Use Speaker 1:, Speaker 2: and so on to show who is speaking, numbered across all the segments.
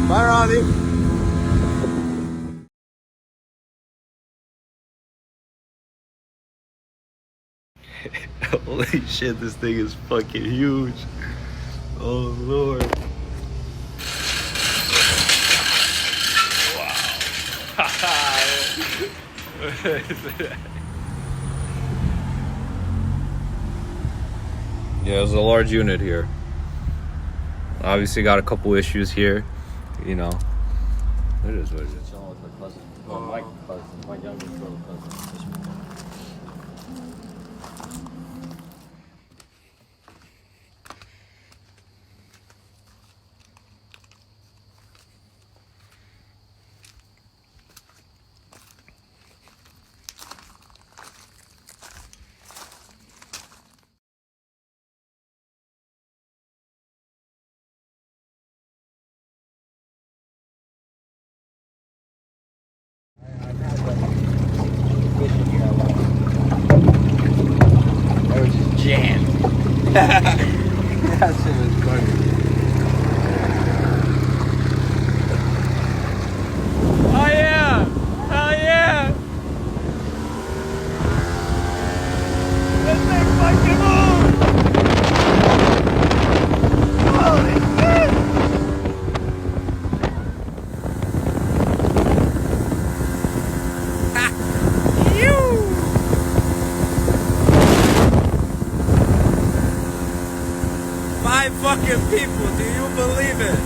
Speaker 1: Bye, Ronnie. Holy shit, this thing is fucking huge. Oh, Lord. Yeah, it's a large unit here. Obviously got a couple issues here, you know. It is what it is.
Speaker 2: Chilling with my cousin. Well, my cousin, my youngest little cousin.
Speaker 1: That was just jammed. That shit was funny.
Speaker 2: Oh yeah! Hell yeah! This thing fucking moves! Holy shit! Five fucking people, do you believe it?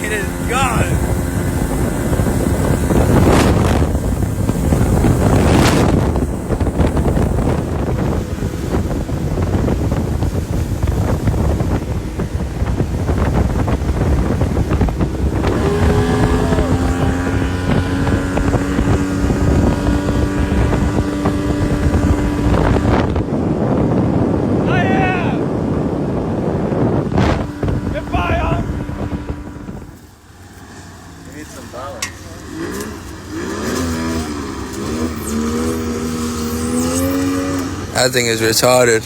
Speaker 2: It is gone.
Speaker 1: That thing is retarded.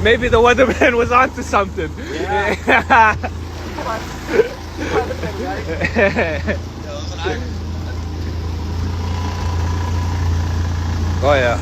Speaker 2: Maybe the weatherman was onto something. Yeah.
Speaker 1: Oh yeah.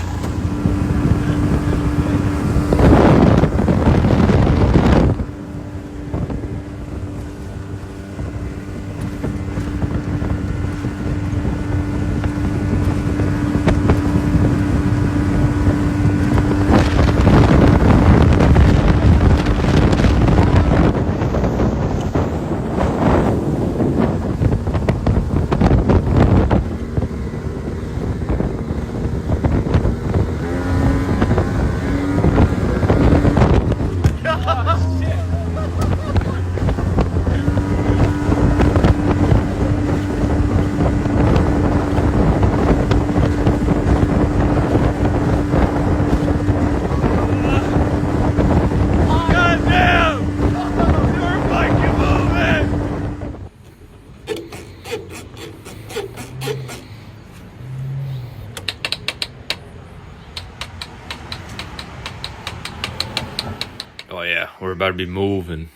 Speaker 2: Oh yeah, we're about to be moving.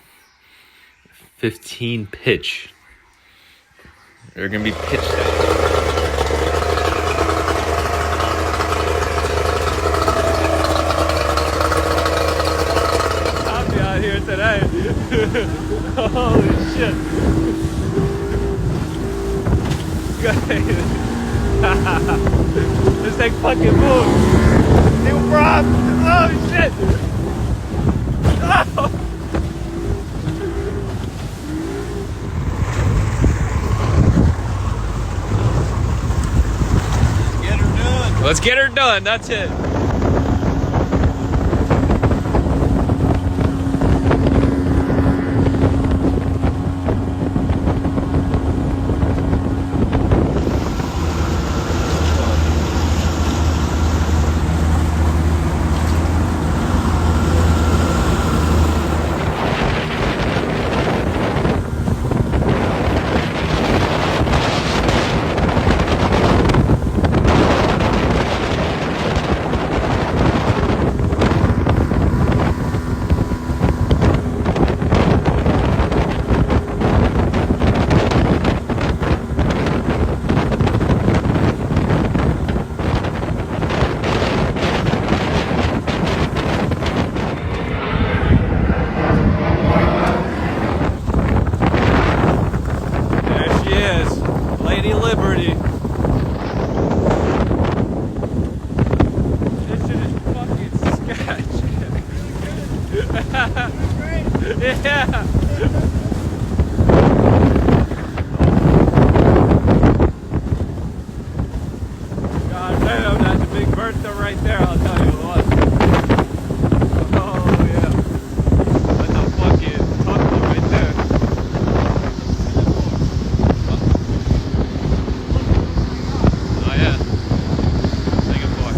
Speaker 2: 15 pitch. They're gonna be pitched out. I'll be out here today. Holy shit. This thing fucking moves. New prop. Oh shit. Oh. Let's get her done, that's it.
Speaker 1: Yeah. God damn, that's a big Bertha right there, I'll tell you what. Oh yeah. That's a fucking tough one right there. Oh yeah. Second floor.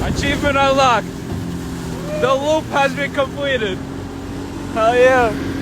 Speaker 1: Achievement unlocked. The loop has been completed. Hell yeah.